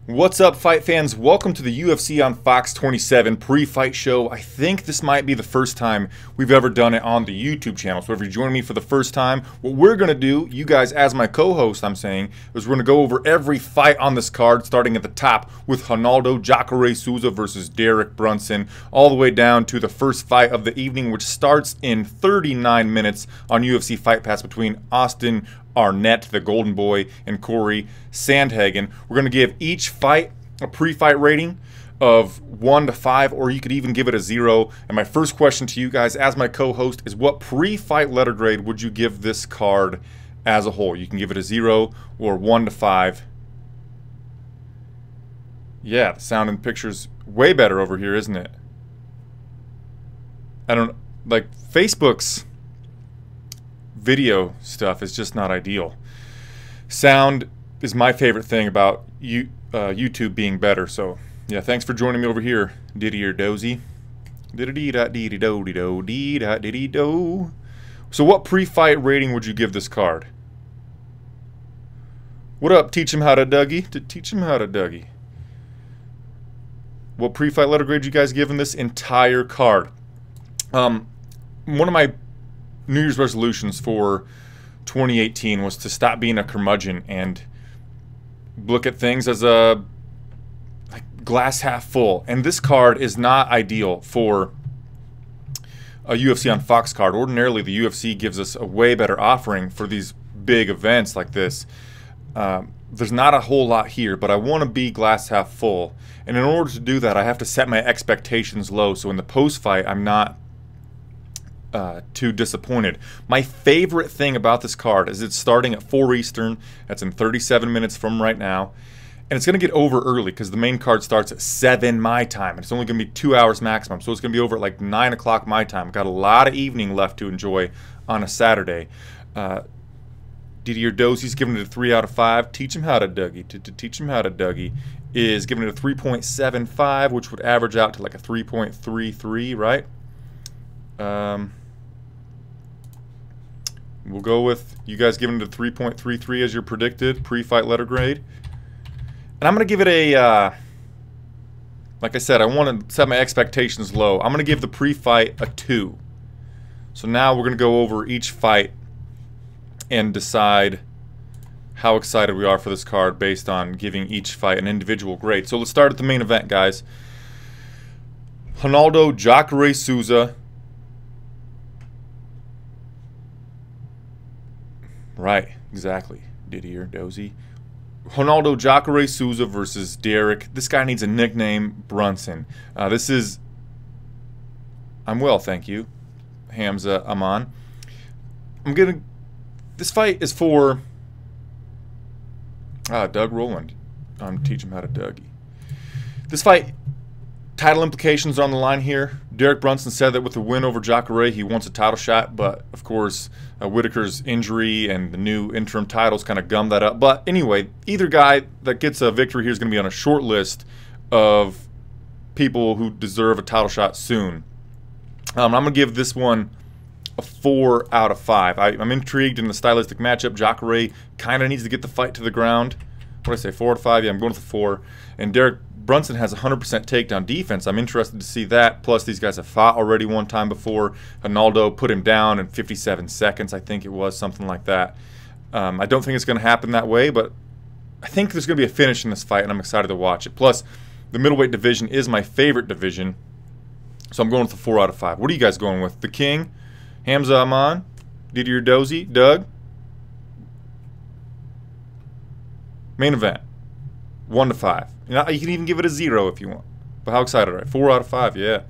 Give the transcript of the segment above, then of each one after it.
What's up, fight fans? Welcome to the UFC on Fox 27 pre-fight show. I think this might be the first time we've ever done it on the YouTube channel. So if you're joining me for the first time, what we're going to do, you guys as my co-host, I'm saying, is we're going to go over every fight on this card, starting at the top with Ronaldo Jacare Souza versus Derek Brunson, all the way down to the first fight of the evening, which starts in 39 minutes on UFC Fight Pass between Austin Arnett, the Golden Boy, and Corey Sandhagen. We're going to give each fight a pre-fight rating of 1 to 5, or you could even give it a 0. And my first question to you guys as my co-host is, what pre-fight letter grade would you give this card as a whole? You can give it a 0 or 1 to 5. Yeah, the sound and picture's way better over here, isn't it? I don't like Facebook's video stuff is just not ideal. Sound is my favorite thing about YouTube being better. So yeah, thanks for joining me over here, Diddy or Dozy. Diddy-do-diddy-do-dee-da-diddy-do. So what pre-fight rating would you give this card? What up, teach him how to Dougie? Teach him how to Dougie. What pre-fight letter grade you guys giving this entire card? One of my New Year's resolutions for 2018 was to stop being a curmudgeon and look at things as a glass half full. And this card is not ideal for a UFC on Fox card. Ordinarily, the UFC gives us a way better offering for these big events like this. There's not a whole lot here, but I want to be glass half full. And in order to do that, I have to set my expectations low. So in the post-fight, I'm not too disappointed. My favorite thing about this card is it's starting at 4 Eastern. That's in 37 minutes from right now. And it's going to get over early because the main card starts at 7 my time. And it's only going to be 2 hours maximum. So it's going to be over at like 9 o'clock my time. I've got a lot of evening left to enjoy on a Saturday. Didier Dozy's giving it a 3 out of 5. Teach him how to Dougie. To teach him how to Dougie is giving it a 3.75, which would average out to like a 3.33, right? We'll go with you guys giving it a 3.33 as your predicted pre-fight letter grade. And I'm going to give it a, like I said, I want to set my expectations low. I'm going to give the pre-fight a 2. So now we're going to go over each fight and decide how excited we are for this card based on giving each fight an individual grade. So let's start at the main event, guys. Ronaldo Jacare Souza. Right, exactly. Didier Dozy. Ronaldo Jacare Souza versus Derek. This guy needs a nickname, Brunson. This is... I'm well, thank you. Hamza Aman. This fight is for... Doug Roland. I'm teaching him how to Dougie. This fight... Title implications are on the line here. Derek Brunson said that with the win over Jacare, he wants a title shot, but of course, Whitaker's injury and the new interim titles kind of gummed that up. But anyway, either guy that gets a victory here is going to be on a short list of people who deserve a title shot soon. I'm going to give this one a 4 out of 5. I'm intrigued in the stylistic matchup. Jacare kind of needs to get the fight to the ground. What did I say, 4 out of 5? Yeah, I'm going with a 4. And Derek Brunson has 100% takedown defense. I'm interested to see that. Plus, these guys have fought already one time before. Ronaldo put him down in 57 seconds, I think it was, something like that. I don't think it's going to happen that way, but I think there's going to be a finish in this fight, and I'm excited to watch it. Plus, the middleweight division is my favorite division, so I'm going with a 4 out of 5. What are you guys going with? The King? Hamza Aman? Didier Dozy? Doug? Main event. 1 to 5. You can even give it a 0 if you want. But how excited are you? 4 out of 5, yeah.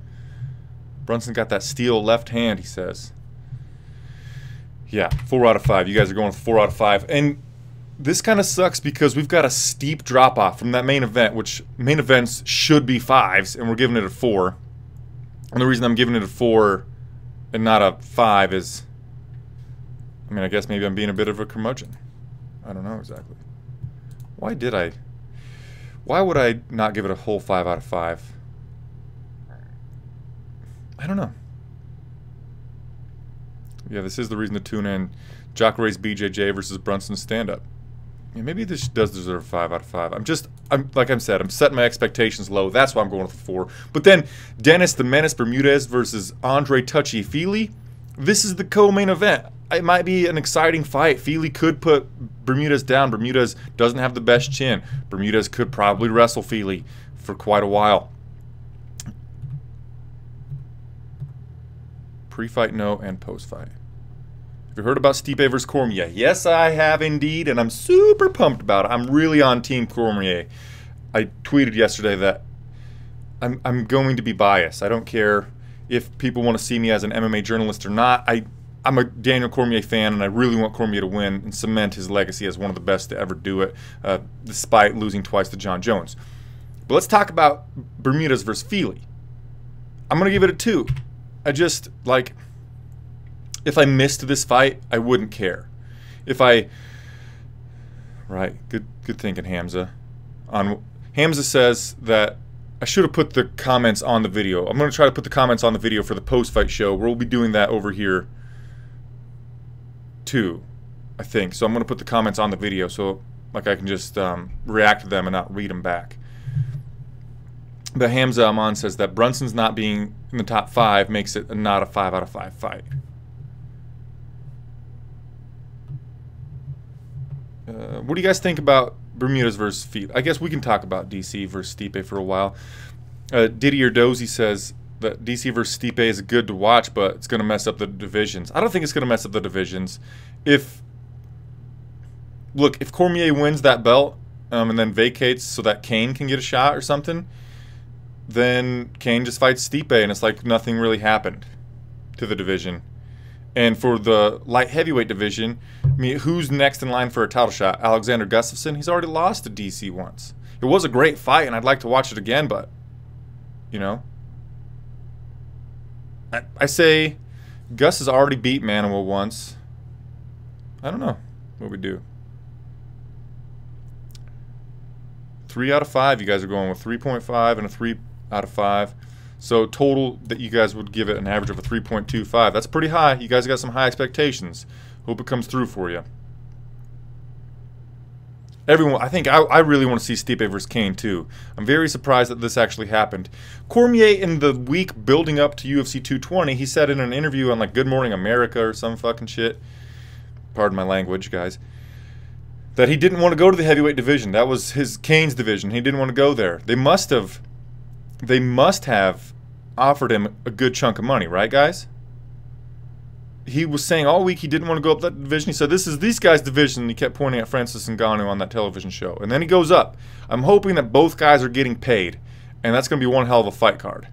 Brunson got that steel left hand, he says. Yeah, 4 out of 5. You guys are going with 4 out of 5. And this kind of sucks because we've got a steep drop-off from that main event, which main events should be 5s, and we're giving it a 4. And the reason I'm giving it a 4 and not a 5 is, I mean, I guess maybe I'm being a bit of a curmudgeon. I don't know exactly. Why would I not give it a whole 5 out of 5? I don't know. Yeah, this is the reason to tune in. Jacare's BJJ versus Brunson's stand-up. Yeah, maybe this does deserve 5 out of 5. Like I said, I'm setting my expectations low. That's why I'm going with 4. But then Dennis the Menace Bermudez versus Andre Touchy Fili. This is the co-main event. It might be an exciting fight. Fili could put Bermudez down. Bermudez doesn't have the best chin. Bermudez could probably wrestle Fili for quite a while. Pre-fight no and post-fight. Have you heard about Stipe versus Cormier? Yes, I have indeed, and I'm super pumped about it. I'm really on Team Cormier. I tweeted yesterday that I'm going to be biased. I don't care if people want to see me as an MMA journalist or not. I'm a Daniel Cormier fan, and I really want Cormier to win and cement his legacy as one of the best to ever do it, despite losing twice to John Jones. But let's talk about Bermudez versus Fili. I'm going to give it a 2. I just, like, if I missed this fight, I wouldn't care. Right, good thinking, Hamza. Hamza says that I should have put the comments on the video. I'm going to try to put the comments on the video for the post-fight show. We'll be doing that over here too, I think. So I'm going to put the comments on the video so like I can just react to them and not read them back. But Hamza Aman says that Brunson's not being in the top 5 makes it not a 5 out of 5 fight. What do you guys think about Bermudez versus Fili? I guess we can talk about DC versus Stipe for a while. Didier Dozy says that DC versus Stipe is good to watch, but it's going to mess up the divisions. I don't think it's going to mess up the divisions. If Cormier wins that belt and then vacates so that Kane can get a shot or something, then Kane just fights Stipe, and it's like nothing really happened to the division. And for the light heavyweight division, I mean, who's next in line for a title shot? Alexander Gustafsson? He's already lost to DC once. It was a great fight, and I'd like to watch it again, but, you know. I say Gus has already beat Manuel once. I don't know what we do. 3 out of 5, you guys are going with 3.5 and a 3 out of 5. So total that you guys would give it an average of a 3.25. That's pretty high. You guys got some high expectations. Hope it comes through for you. Everyone, I think I really want to see Stipe versus Kane too. I'm very surprised that this actually happened. Cormier, in the week building up to UFC 220, he said in an interview on like Good Morning America or some fucking shit, pardon my language, guys, that he didn't want to go to the heavyweight division. That was Kane's division. He didn't want to go there. They must have offered him a good chunk of money, right, guys? He was saying all week he didn't want to go up that division. He said, this is these guys' division. And he kept pointing at Francis Ngannou on that television show. And then he goes up. I'm hoping that both guys are getting paid. And that's going to be one hell of a fight card.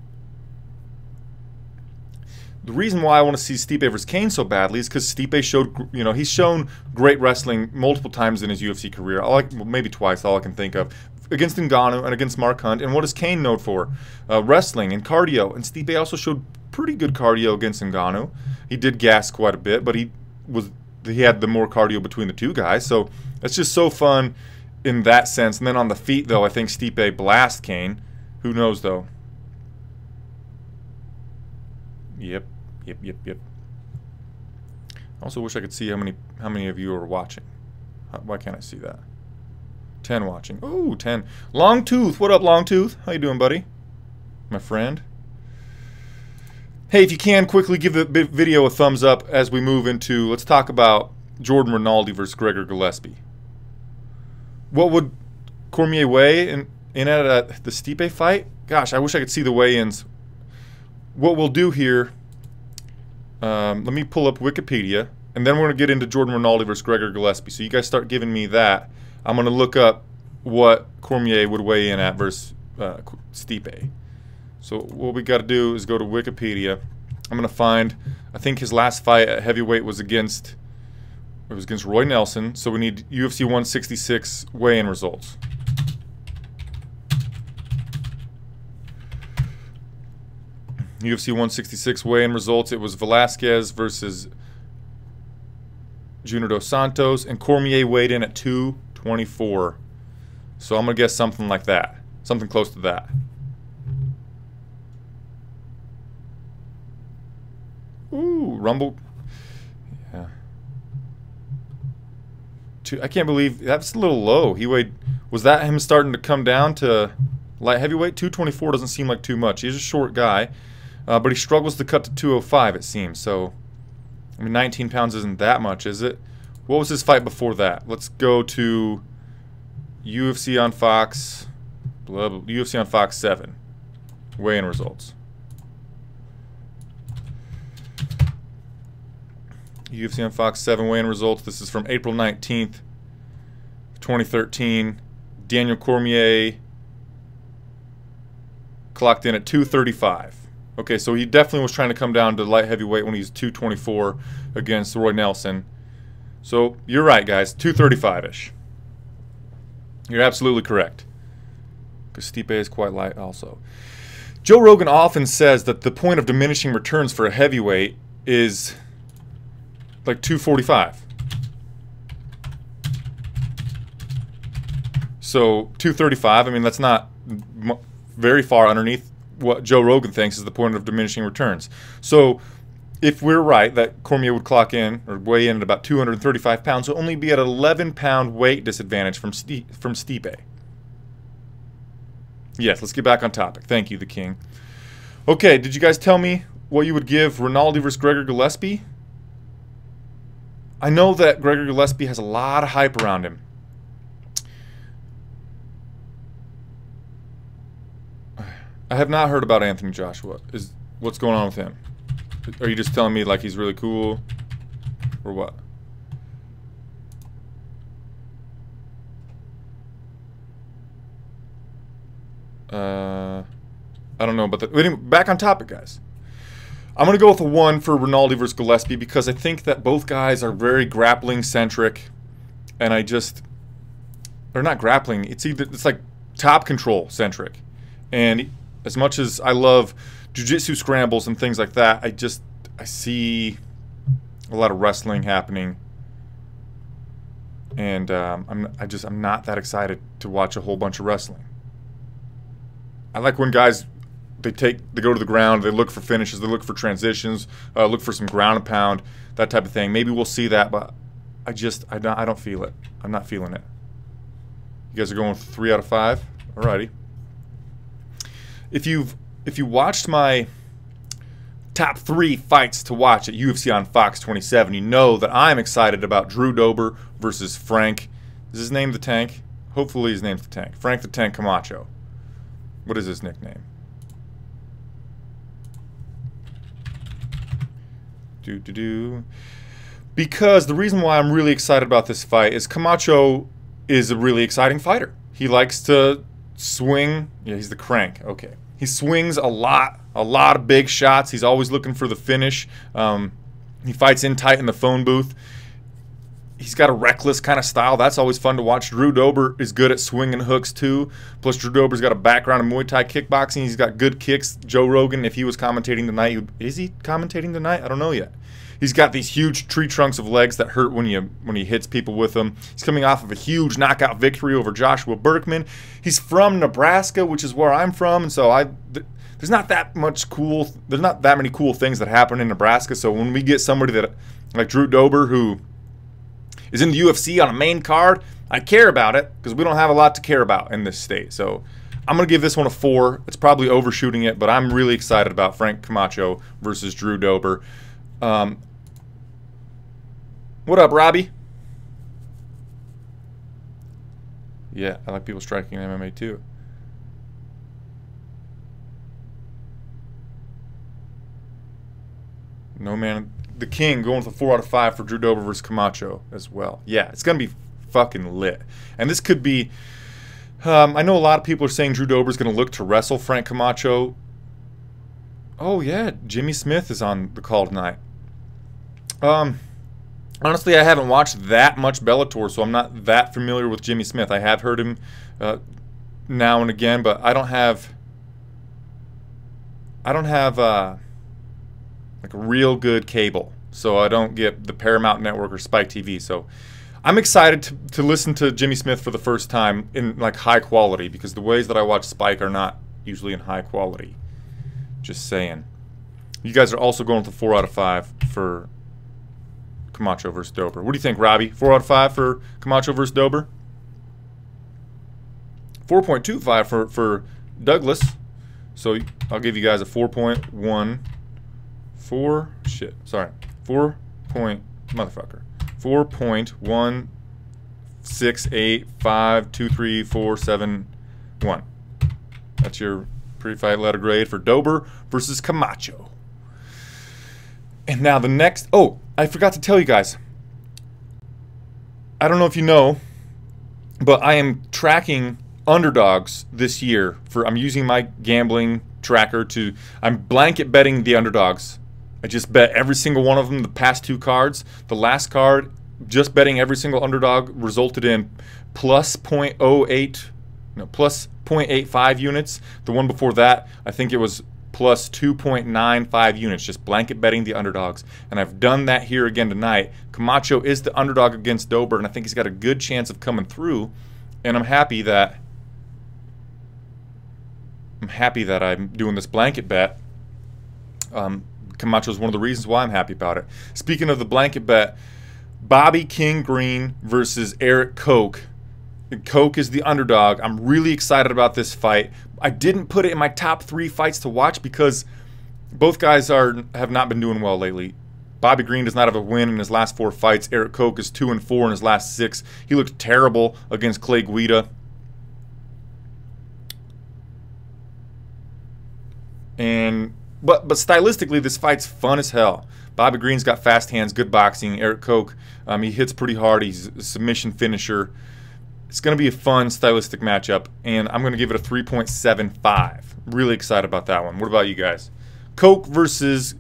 The reason why I want to see Stipe versus Kane so badly is because Stipe showed, you know, he's shown great wrestling multiple times in his UFC career. Maybe twice, all I can think of. Against Ngannou and against Mark Hunt. And what is Kane known for? Wrestling and cardio. And Stipe also showed pretty good cardio against Ngannou. He did gas quite a bit, but he had the more cardio between the two guys. So it's just so fun in that sense. And then on the feet, though, I think Stipe blasts Kane. Who knows, though? Yep. I also wish I could see how many of you are watching. Why can't I see that? 10 watching. Ooh, 10. Longtooth. What up, Longtooth? How you doing, buddy? My friend. Hey, if you can, quickly give the video a thumbs up as we move into, let's talk about Jordan Rinaldi versus Gregor Gillespie. What would Cormier weigh in at the Stipe fight? Gosh, I wish I could see the weigh-ins. What we'll do here, let me pull up Wikipedia, and then we're going to get into Jordan Rinaldi versus Gregor Gillespie. So you guys start giving me that. I'm going to look up what Cormier would weigh in at versus Stipe. So what we got to do is go to Wikipedia. I'm going to find, I think his last fight at heavyweight was against Roy Nelson. So we need UFC 166 weigh-in results. UFC 166 weigh-in results. It was Velasquez versus Junior Dos Santos, and Cormier weighed in at 224. So I'm going to guess something like that. Something close to that. Ooh, Rumble. Yeah. I can't believe that's a little low. He weighed. Was that him starting to come down to light heavyweight? 224 doesn't seem like too much. He's a short guy, but he struggles to cut to 205. It seems so. I mean, 19 pounds isn't that much, is it? What was his fight before that? Let's go to UFC on Fox. Blah, blah, UFC on Fox 7. Weigh-in results. UFC on Fox 7 weigh-in results. This is from April 19th, 2013. Daniel Cormier clocked in at 235. Okay, so he definitely was trying to come down to light heavyweight when he was 224 against Roy Nelson. So you're right, guys. 235-ish. You're absolutely correct. Because Stipe is quite light also. Joe Rogan often says that the point of diminishing returns for a heavyweight is like 245. So 235, I mean, that's not very far underneath what Joe Rogan thinks is the point of diminishing returns. So if we're right that Cormier would clock in or weigh in at about 235 pounds, he'll only be at an 11-pound weight disadvantage from Stipe. Yes, let's get back on topic. Thank you, the King. Okay, did you guys tell me what you would give Rinaldi versus Gregor Gillespie? I know that Gregor Gillespie has a lot of hype around him. I have not heard about Anthony Joshua. What's going on with him? Are you just telling me like he's really cool? Or what? I don't know, but anyway, back on topic, guys. I'm going to go with a 1 for Rinaldi versus Gillespie because I think that both guys are very grappling-centric, and they're not grappling. It's like top control-centric. And as much as I love jiu-jitsu scrambles and things like that, I see a lot of wrestling happening. And I'm not that excited to watch a whole bunch of wrestling. I like when guys they go to the ground, they look for finishes, they look for transitions, look for some ground and pound, that type of thing. Maybe we'll see that, but I don't feel it. I'm not feeling it. You guys are going with 3 out of 5? Alrighty. If you watched my top 3 fights to watch at UFC on Fox 27, you know that I'm excited about Drew Dober versus Frank. Is his name the Tank? Hopefully his name's the Tank. Frank the Tank Camacho. What is his nickname? Because the reason why I'm really excited about this fight is Camacho is a really exciting fighter. He likes to swing. Yeah, he's the Crank. Okay. He swings a lot of big shots. He's always looking for the finish. He fights in tight in the phone booth. He's got a reckless kind of style. That's always fun to watch. Drew Dober is good at swinging hooks too. Plus, Drew Dober's got a background in Muay Thai kickboxing. He's got good kicks. Joe Rogan, if he was commentating tonight, is he commentating tonight? I don't know yet. He's got these huge tree trunks of legs that hurt when he hits people with them. He's coming off of a huge knockout victory over Joshua Berkman. He's from Nebraska, which is where I'm from, and so there's not that many cool things that happen in Nebraska. So when we get somebody that like Drew Dober who is in the UFC on a main card, I care about it because we don't have a lot to care about in this state. So I'm going to give this one a 4. It's probably overshooting it, but I'm really excited about Frank Camacho versus Drew Dober. What up, Robbie? Yeah, I like people striking in MMA too. No, man. The King going with a 4 out of 5 for Drew Dober versus Camacho as well. Yeah, it's going to be fucking lit. And this could be... I know a lot of people are saying Drew Dober's going to look to wrestle Frank Camacho. Oh, yeah. Jimmy Smith is on the call tonight. Honestly, I haven't watched that much Bellator, so I'm not that familiar with Jimmy Smith. I have heard him now and again, but I don't have like a real good cable, so I don't get the Paramount Network or Spike TV. So I'm excited to listen to Jimmy Smith for the first time in like high quality, because the ways that I watch Spike are not usually in high quality. Just saying. You guys are also going with a 4 out of 5 for Camacho versus Dober. What do you think, Robbie? 4 out of 5 for Camacho versus Dober? 4.25 for Douglas. So I'll give you guys a 4.1. 4 shit. Sorry. 4.168523471. That's your pre-fight letter grade for Dober versus Camacho. And now the next. Oh, I forgot to tell you guys. I don't know if you know, but I am tracking underdogs this year. I'm using my gambling tracker to. I'm blanket betting the underdogs. I just bet every single one of them the past 2 cards. The last card, just betting every single underdog resulted in plus 0.85 units. The one before that, I think it was plus 2.95 units, just blanket betting the underdogs. And I've done that here again tonight. Camacho is the underdog against Dober, and I think he's got a good chance of coming through. And I'm happy that I'm doing this blanket bet. Camacho is one of the reasons why I'm happy about it. Speaking of the blanket bet, Bobby King Green versus Eric Koch. Koch is the underdog. I'm really excited about this fight. I didn't put it in my top 3 fights to watch because both guys have not been doing well lately. Bobby Green does not have a win in his last 4 fights. Eric Koch is 2-4 in his last 6. He looked terrible against Clay Guida. But stylistically, this fight's fun as hell. Bobby Green's got fast hands, good boxing. Eric Koch, he hits pretty hard. He's a submission finisher. It's going to be a fun stylistic matchup, and I'm going to give it a 3.75. Really excited about that one. What about you guys? Koch versus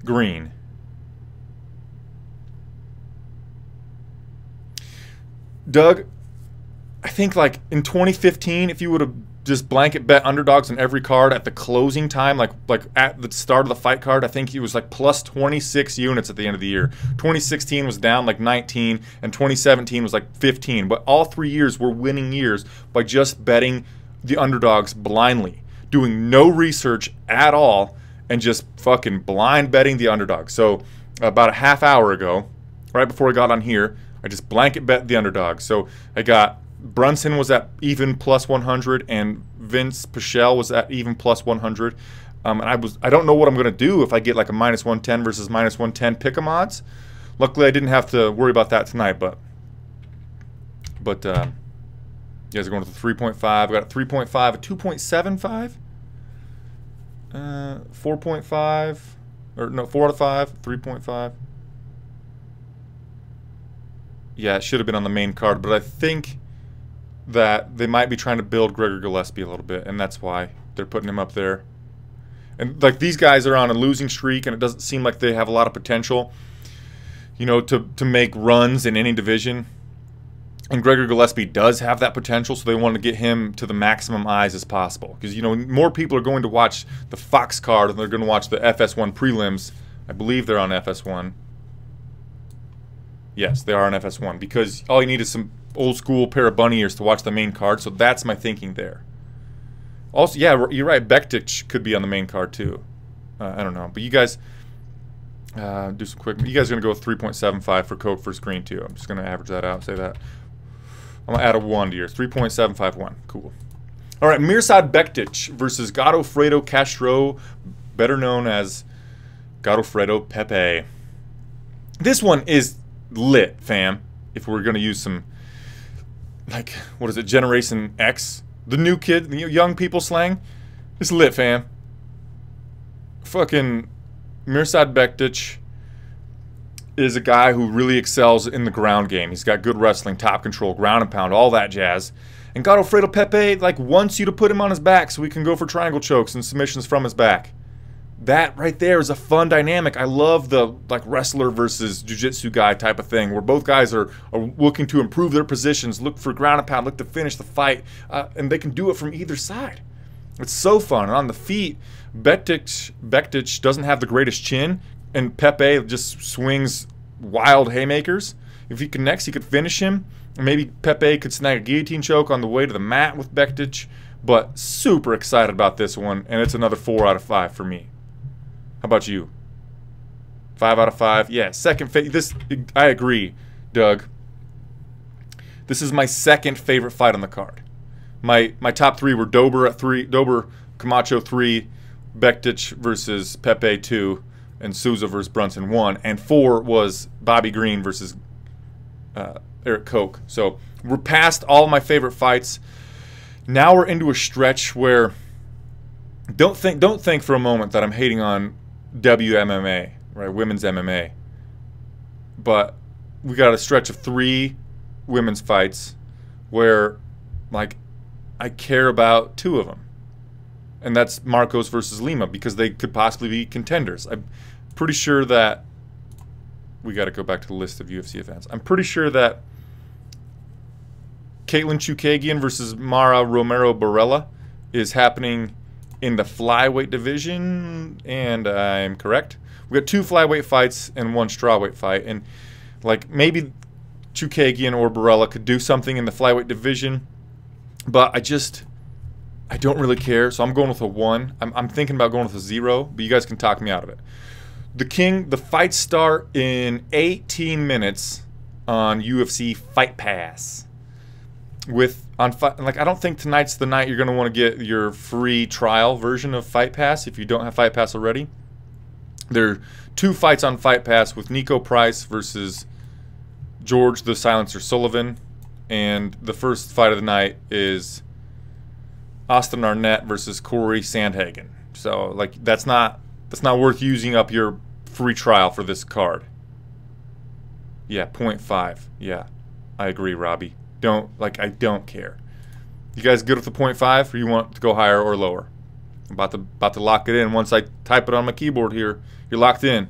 Green. Doug, I think like in 2015, if you would have just blanket bet underdogs on every card at the closing time, like at the start of the fight card, I think he was like plus 26 units at the end of the year. 2016 was down like 19, and 2017 was like 15. But all 3 years were winning years by just betting the underdogs blindly, doing no research at all, and just fucking blind betting the underdogs. So about a half hour ago, right before I got on here, I just blanket bet the underdogs. So I got Brunson was at even plus 100, and Vince Pichel was at even plus 100. And I don't know what I'm going to do if I get like a minus 110 versus minus 110 pick'em odds. Luckily, I didn't have to worry about that tonight, but you guys are going to the 3.5. I got a 3.5, a 2.75, 4.5, or no, 4 out of 5, 3.5. Yeah, it should have been on the main card, but I think that they might be trying to build Gregor Gillespie a little bit, and that's why they're putting him up there. And like these guys are on a losing streak, and it doesn't seem like they have a lot of potential, you know, to make runs in any division. And Gregor Gillespie does have that potential, so they want to get him to the maximum eyes as possible. Because, you know, more people are going to watch the Fox card than they're going to watch the FS1 prelims. I believe they're on FS1. Yes, they are on FS1, because all you need is some old school pair of bunny ears to watch the main card, so that's my thinking there. Also, yeah, you're right, Bektic could be on the main card too. I don't know, but you guys do some quick. You guys are gonna go with 3.75 for Koch versus Green too. I'm just gonna average that out. Say that. I'm gonna add a 1 to yours. 3.751. Cool. All right, Mirsad Bektic versus Godofredo Castro, better known as Godofredo Pepe. This one is lit, fam. If we're gonna use some, like, what is it, Generation X, the new kid, the young people slang, it's lit, fam. Fucking Mirsad Bektic is a guy who really excels in the ground game. He's got good wrestling, top control, ground and pound, all that jazz. And Godofredo Pepe, like, wants you to put him on his back so he can go for triangle chokes and submissions from his back. That right there is a fun dynamic. I love the like wrestler versus jiu-jitsu guy type of thing, where both guys are looking to improve their positions, look for ground and pound, look to finish the fight, and they can do it from either side. It's so fun. And on the feet, Bektic doesn't have the greatest chin, and Pepe just swings wild haymakers. If he connects, he could finish him. And maybe Pepe could snag a guillotine choke on the way to the mat with Bektic. But super excited about this one, and it's another 4 out of 5 for me. How about you? 5 out of 5. Yeah, I agree, Doug. This is my second favorite fight on the card. My top 3 were Dober at 3, Dober Camacho 3, Bektic versus Pepe 2, and Souza versus Brunson 1, and 4 was Bobby Green versus Eric Koch. So we're past all of my favorite fights. Now we're into a stretch where don't think for a moment that I'm hating on WMMA, right? Women's MMA. But we got a stretch of 3 women's fights where, like, I care about 2 of them. And that's Marcos versus Lima, because they could possibly be contenders. I'm pretty sure that we got to go back to the list of UFC events. I'm pretty sure that Caitlin Chukagian versus Mara Romero Barella is happening in the flyweight division, and I'm correct. We got 2 flyweight fights and 1 strawweight fight, and like maybe Chukagian or Barella could do something in the flyweight division, but I don't really care, so I'm going with a 1. I'm thinking about going with a 0, but you guys can talk me out of it. The fights start in 18 minutes on UFC Fight Pass. I don't think tonight's the night you're going to want to get your free trial version of Fight Pass if you don't have Fight Pass already. There are 2 fights on Fight Pass with Nico Price versus George the Silencer Sullivan, and the first fight of the night is Austin Arnett versus Corey Sandhagen. So like that's not worth using up your free trial for this card. Yeah, 0.5. Yeah, I agree, Robbie. I don't care. You guys good with the 0.5, or you want to go higher or lower? I'm about to lock it in. Once I type it on my keyboard here, you're locked in.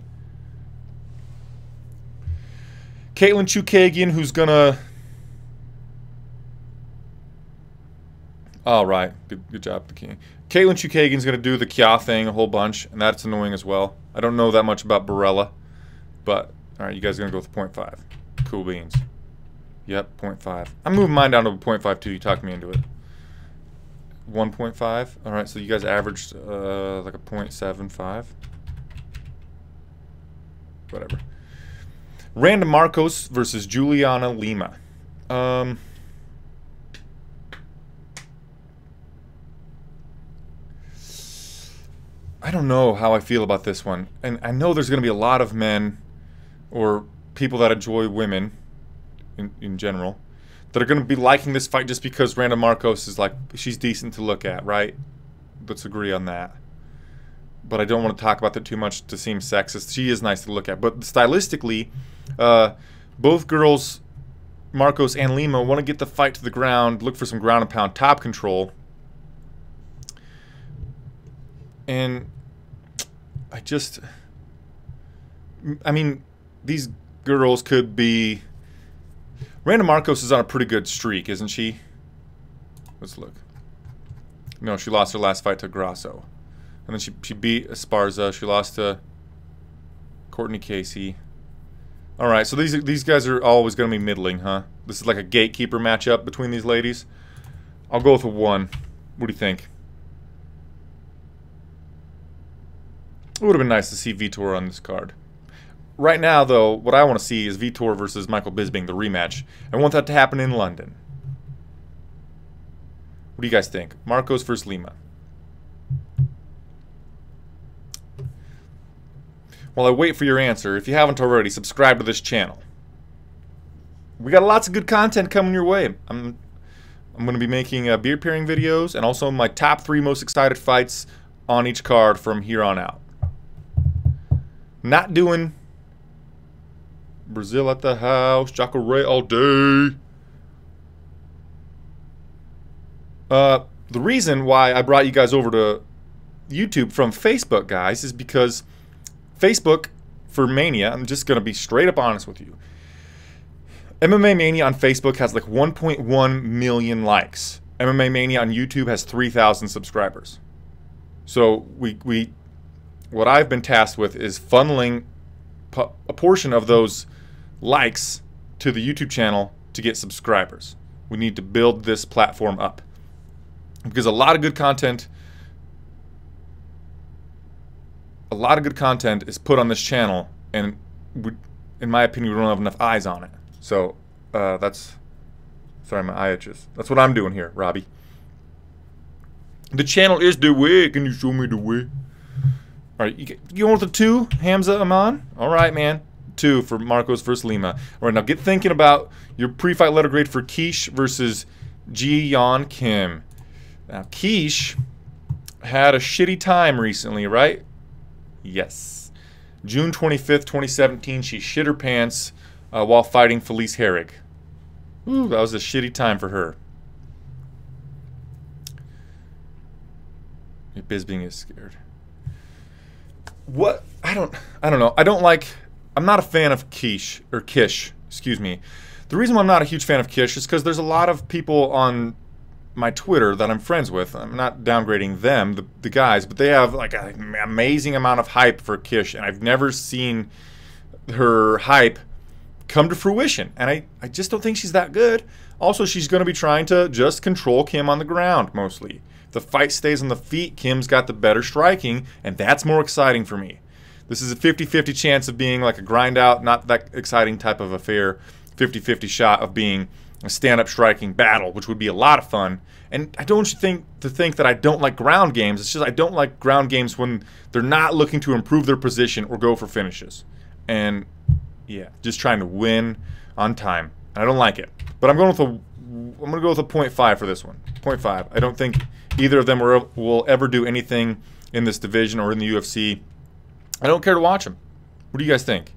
Caitlin Chukagian, who's gonna... All right, good job, the king. Caitlin Chukagian's gonna do the Kya thing a whole bunch, and that's annoying as well. I don't know that much about Barella, but all right, you guys are gonna go with 0.5. Cool beans. Yep, 0.5. I'm moving mine down to 0.5 too. You talked me into it. 1.5. All right, so you guys averaged like a 0.75. Whatever. Randa Marcos versus Juliana Lima. I don't know how I feel about this one. And I know there's going to be a lot of men or people that enjoy women in general that are going to be liking this fight just because Randa Marcos is like, she's decent to look at, right? Let's agree on that. But I don't want to talk about that too much to seem sexist. She is nice to look at. But stylistically, both girls, Marcos and Lima, want to get the fight to the ground, look for some ground and pound top control. And I mean, these girls could be... Randa Marcos is on a pretty good streak, isn't she? Let's look. No, she lost her last fight to Grasso. And then she beat Esparza. She lost to Courtney Casey. Alright, so these guys are always going to be middling, huh? This is like a gatekeeper matchup between these ladies. I'll go with a 1. What do you think? It would have been nice to see Vitor on this card. Right now, though, what I want to see is Vitor versus Michael Bisping, the rematch. I want that to happen in London. What do you guys think? Marcos versus Lima. While I wait for your answer, if you haven't already, subscribe to this channel. We got lots of good content coming your way. I'm going to be making beer pairing videos and also my top 3 most excited fights on each card from here on out. Not doing Brazil at the house, Jacare all day. The reason why I brought you guys over to YouTube from Facebook, guys, is because Facebook for Mania, I'm just going to be straight up honest with you. MMA Mania on Facebook has like 1.1 million likes. MMA Mania on YouTube has 3,000 subscribers. So what I've been tasked with is funneling a portion of those likes to the YouTube channel to get subscribers. We need to build this platform up because a lot of good content is put on this channel and in my opinion, we don't have enough eyes on it. So that's, sorry, my eye itches. That's what I'm doing here, Robbie. The channel is the way. Can you show me the way? All right, you going with the 2, Hamza Aman? All right, man. 2 for Marcos versus Lima. All right, now get thinking about your pre-fight letter grade for Keish versus Ji-Yeon Kim. Now, Keish had a shitty time recently, right? Yes. June 25th, 2017, she shit her pants while fighting Felice Herrig. Ooh, that was a shitty time for her. Bisping is scared. What? I don't know. I'm not a fan of Kish, excuse me. The reason why I'm not a huge fan of Kish is because there's a lot of people on my Twitter that I'm friends with. I'm not downgrading them, the guys, but they have like an amazing amount of hype for Kish, and I've never seen her hype come to fruition. And I just don't think she's that good. Also, she's going to be trying to just control Kim on the ground, mostly. The fight stays on the feet, Kim's got the better striking, and that's more exciting for me. This is a 50-50 chance of being like a grind out, not that exciting type of affair. 50-50 shot of being a stand-up striking battle, which would be a lot of fun. And I don't think that I don't like ground games. It's just I don't like ground games when they're not looking to improve their position or go for finishes. And yeah, just trying to win on time. And I don't like it. But I'm going to go with a 0.5 for this one. 0.5. I don't think either of them will ever do anything in this division or in the UFC. I don't care to watch them. What do you guys think?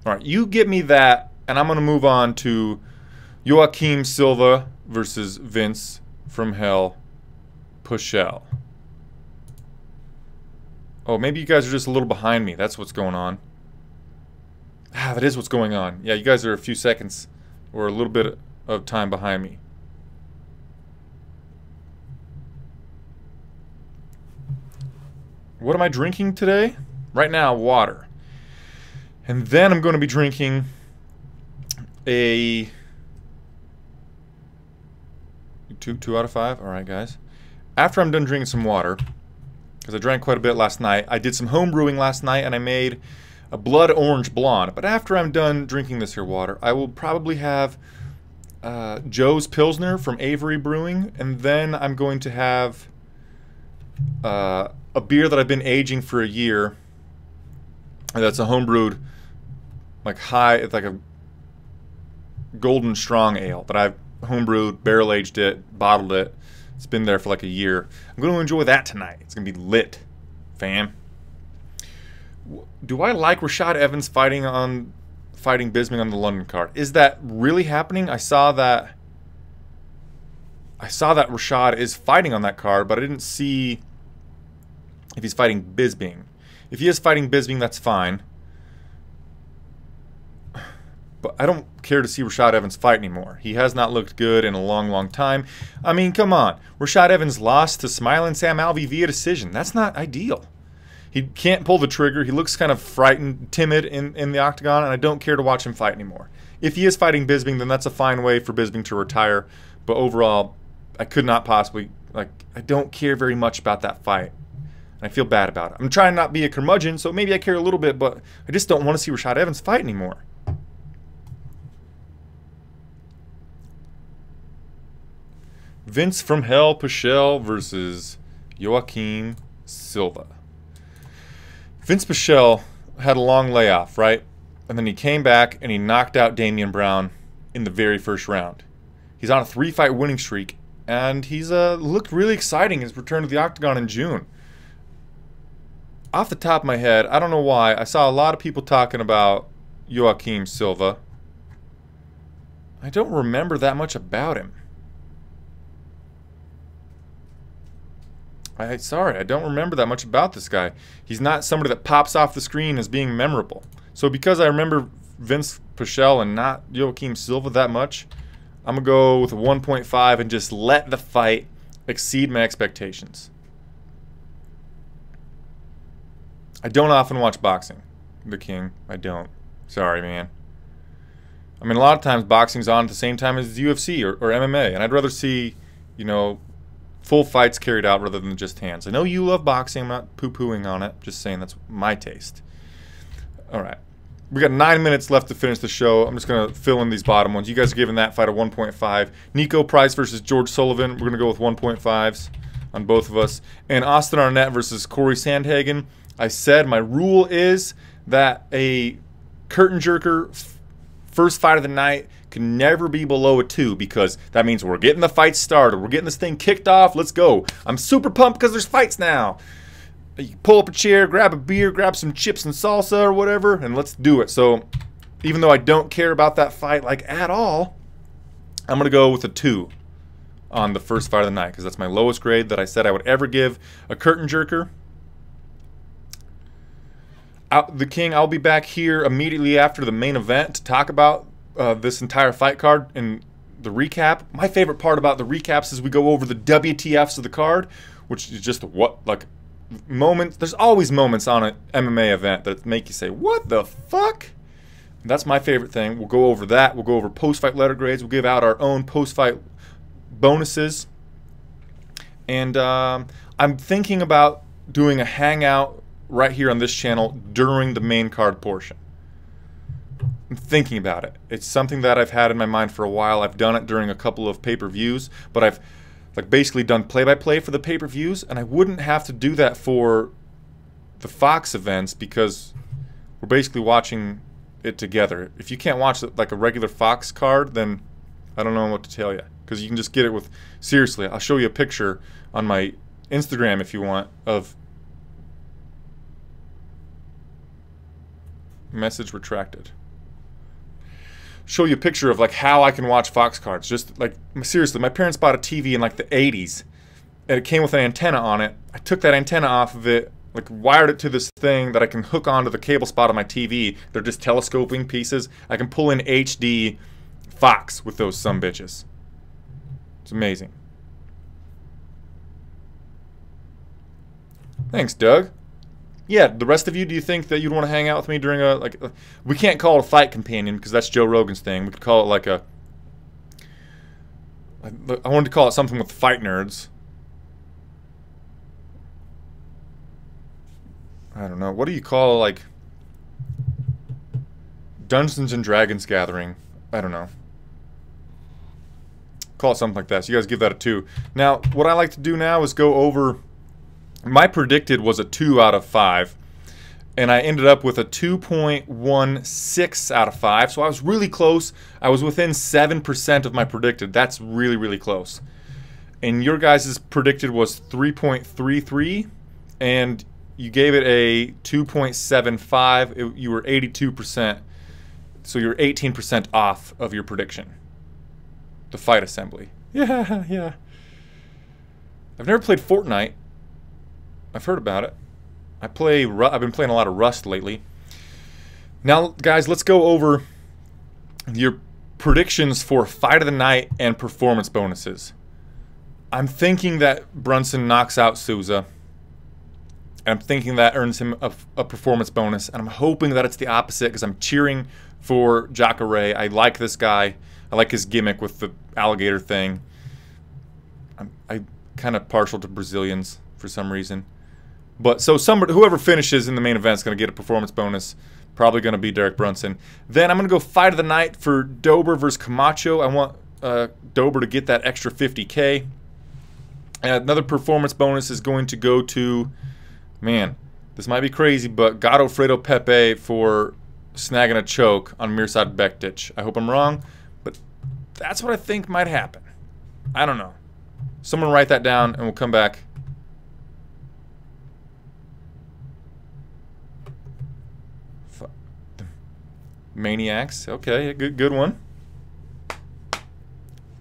All right, you get me that, and I'm going to move on to Joaquim Silva versus Vince from Hell Pushell. Oh, maybe you guys are just a little behind me. That's what's going on. Ah, that is what's going on. Yeah, you guys are a few seconds or a little bit of time behind me. What am I drinking today? Right now, water. And then I'm going to be drinking a 2 out of 5. All right, guys. After I'm done drinking some water, because I drank quite a bit last night, I did some home brewing last night, and I made a blood orange blonde. But after I'm done drinking this here water, I will probably have Joe's Pilsner from Avery Brewing, and then I'm going to have a beer that I've been aging for a year. That's a homebrewed, it's like a golden strong ale that I've homebrewed, barrel aged it, bottled it. It's been there for like a year. I'm going to enjoy that tonight. It's going to be lit, fam. Do I like Rashad Evans fighting Bisping on the London card? Is that really happening? I saw that Rashad is fighting on that card, but I didn't see if he's fighting Bisping. If he is fighting Bisping, that's fine. But I don't care to see Rashad Evans fight anymore. He has not looked good in a long, long time. I mean, come on. Rashad Evans lost to Smiling Sam Alvey via decision. That's not ideal. He can't pull the trigger. He looks kind of frightened, timid in the octagon, and I don't care to watch him fight anymore. If he is fighting Bisping, then that's a fine way for Bisping to retire. But overall, I could not possibly, I don't care very much about that fight. And I feel bad about it. I'm trying not to be a curmudgeon, so maybe I care a little bit, but I just don't want to see Rashad Evans fight anymore. Vince from Hell Pushell versus Joaquim Silva. Vince Pushell had a long layoff, right? And then he came back and he knocked out Damian Brown in the very first round. He's on a 3-fight winning streak, and he's looked really exciting his return to the octagon in June. Off the top of my head, I don't know why, I saw a lot of people talking about Joaquim Silva. I don't remember that much about him. Sorry, I don't remember that much about this guy. He's not somebody that pops off the screen as being memorable. So because I remember Vince Pushell and not Joaquim Silva that much, I'm going to go with a 1.5 and just let the fight exceed my expectations. I don't often watch boxing, the King. I don't. Sorry, man. I mean, a lot of times boxing's on at the same time as the UFC or MMA, and I'd rather see, you know, full fights carried out rather than just hands. I know you love boxing. I'm not poo-pooing on it. Just saying that's my taste. All right. We got 9 minutes left to finish the show. I'm just going to fill in these bottom ones. You guys are giving that fight a 1.5. Nico Price versus George Sullivan. We're going to go with 1.5s on both of us. And Austin Arnett versus Corey Sandhagen. I said my rule is that a curtain jerker first fight of the night can never be below a 2, because that means we're getting the fight started. We're getting this thing kicked off. Let's go. I'm super pumped because there's fights now. You pull up a chair, grab a beer, grab some chips and salsa or whatever, and let's do it. So even though I don't care about that fight like at all, I'm going to go with a 2 on the first fight of the night, because that's my lowest grade that I said I would ever give a curtain jerker. The King, I'll be back here immediately after the main event to talk about this entire fight card and the recap. My favorite part about the recaps is we go over the WTFs of the card, which is just moments. There's always moments on an MMA event that make you say, what the fuck? That's my favorite thing. We'll go over that. We'll go over post-fight letter grades. We'll give out our own post-fight bonuses. And I'm thinking about doing a hangout right here on this channel during the main card portion. I'm thinking about it. It's something that I've had in my mind for a while. I've done it during a couple of pay-per-views, but I've basically done play-by-play for the pay-per-views, and I wouldn't have to do that for the Fox events because we're basically watching it together. If you can't watch like a regular Fox card, then I don't know what to tell you, because you can just get it with, seriously, I'll show you a picture on my Instagram if you want of message retracted. Show you a picture of like how I can watch Fox cards. Just like, seriously, my parents bought a TV in like the 80s and it came with an antenna on it. I took that antenna off of it, like wired it to this thing that I can hook onto the cable spot on my TV. They're just telescoping pieces. I can pull in HD Fox with those sumbitches. It's amazing. Thanks, Doug. Yeah, the rest of you, do you think that you'd want to hang out with me during we can't call it a fight companion because that's Joe Rogan's thing. We could call it like I wanted to call it something with fight nerds. I don't know. What do you call like Dungeons and Dragons gathering? I don't know. Call it something like that. So you guys give that a 2. Now, what I like to do now is go over. My predicted was a 2 out of 5, and I ended up with a 2.16 out of 5, so I was really close. I was within 7% of my predicted. That's really, really close. And your guys' predicted was 3.33, and you gave it a 2.75. You were 82%, so you're 18% off of your prediction. The fight assembly. Yeah, yeah. I've never played Fortnite. I've heard about it. I've been playing a lot of Rust lately. Now, guys, let's go over your predictions for fight of the night and performance bonuses. I'm thinking that Brunson knocks out Souza. I'm thinking that earns him a performance bonus, and I'm hoping that it's the opposite because I'm cheering for Jacare. I like this guy. I like his gimmick with the alligator thing. I'm kind of partial to Brazilians for some reason. But so whoever finishes in the main event is going to get a performance bonus. Probably going to be Derek Brunson. Then I'm going to go fight of the night for Dober versus Camacho. I want Dober to get that extra 50K. Another performance bonus is going to go to, man, this might be crazy, but Godofredo Pepe for snagging a choke on Mirsad Bektic. I hope I'm wrong, but that's what I think might happen. I don't know. Someone write that down and we'll come back. Maniacs. Okay, good one.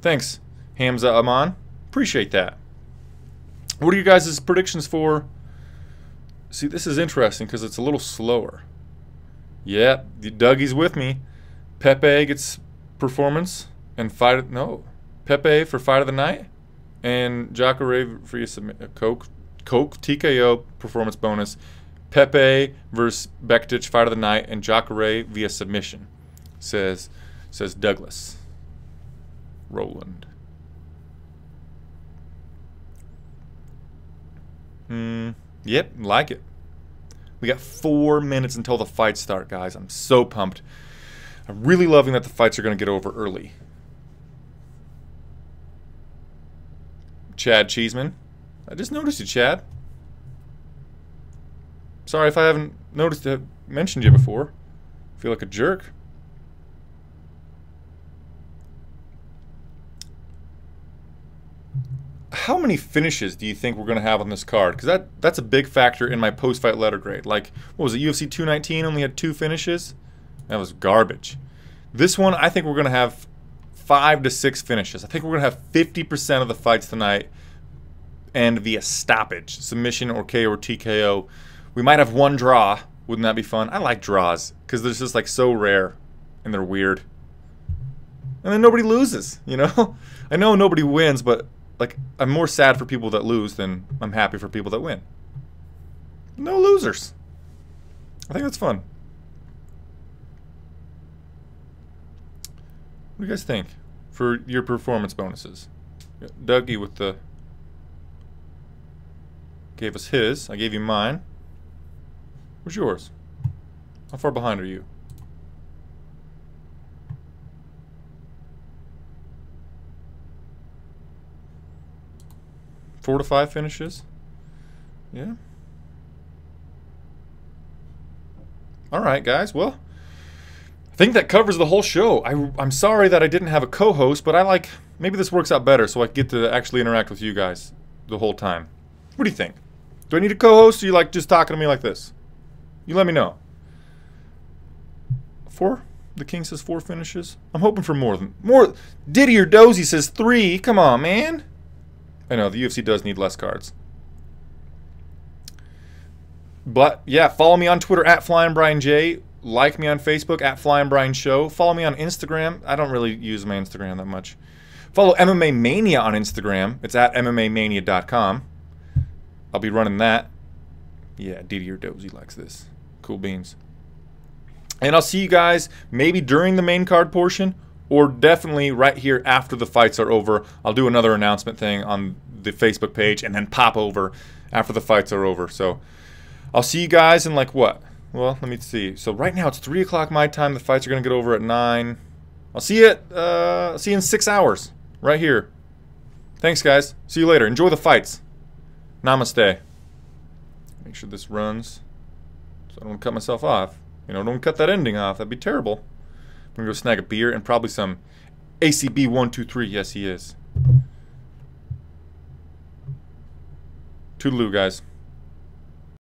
Thanks, Hamza Aman. Appreciate that. What are you guys' predictions for? See, this is interesting because it's a little slower. Yeah, Dougie's with me. Pepe gets performance and fight. No, Pepe for fight of the night, and Jacare for you submit Coke TKO performance bonus. Pepe versus Bektic fight of the night, and Jacare via submission. Says Douglas Roland. Yep, like it. We got 4 minutes until the fights start, guys. I'm so pumped. I'm really loving that the fights are going to get over early. Chad Cheeseman. I just noticed you, Chad. Sorry if I haven't mentioned you before. I feel like a jerk. How many finishes do you think we're going to have on this card? Because that's a big factor in my post-fight letter grade. Like, what was it, UFC 219 only had 2 finishes? That was garbage. This one, I think we're going to have 5 to 6 finishes. I think we're going to have 50% of the fights tonight end via stoppage, submission or KO or TKO. We might have 1 draw. Wouldn't that be fun? I like draws because they're just like so rare and they're weird. And then nobody loses, you know? I know nobody wins, but like, I'm more sad for people that lose than I'm happy for people that win. No losers. I think that's fun. What do you guys think for your performance bonuses? Dougie with the... gave us his. I gave you mine. Where's yours? How far behind are you? Four to 5 finishes. Yeah. All right, guys. Well, I think that covers the whole show. I'm sorry that I didn't have a co-host, but maybe this works out better so I get to actually interact with you guys the whole time. What do you think? Do I need a co-host, or you like just talking to me like this? You let me know. 4? The king says 4 finishes. I'm hoping for more. Diddy or Dozy says 3. Come on, man. I know, the UFC does need less cards. But, yeah, follow me on Twitter at FlyingBrianJ. Like me on Facebook at FlyingBrianShow. Follow me on Instagram. I don't really use my Instagram that much. Follow MMA Mania on Instagram. It's at MMAmania.com. I'll be running that. Yeah, Didi or Dozy likes this. Cool beans. And I'll see you guys maybe during the main card portion, or definitely right here after the fights are over. I'll do another announcement thing on the Facebook page and then pop over after the fights are over. So I'll see you guys in like what? Well, let me see. So right now it's 3 o'clock my time. The fights are going to get over at 9. I'll see you in 6 hours right here. Thanks, guys. See you later. Enjoy the fights. Namaste. Make sure this runs so I don't cut myself off. You know, don't cut that ending off. That'd be terrible. I'm going to go snag a beer and probably some ACB 123. Yes, he is. Toodaloo, guys.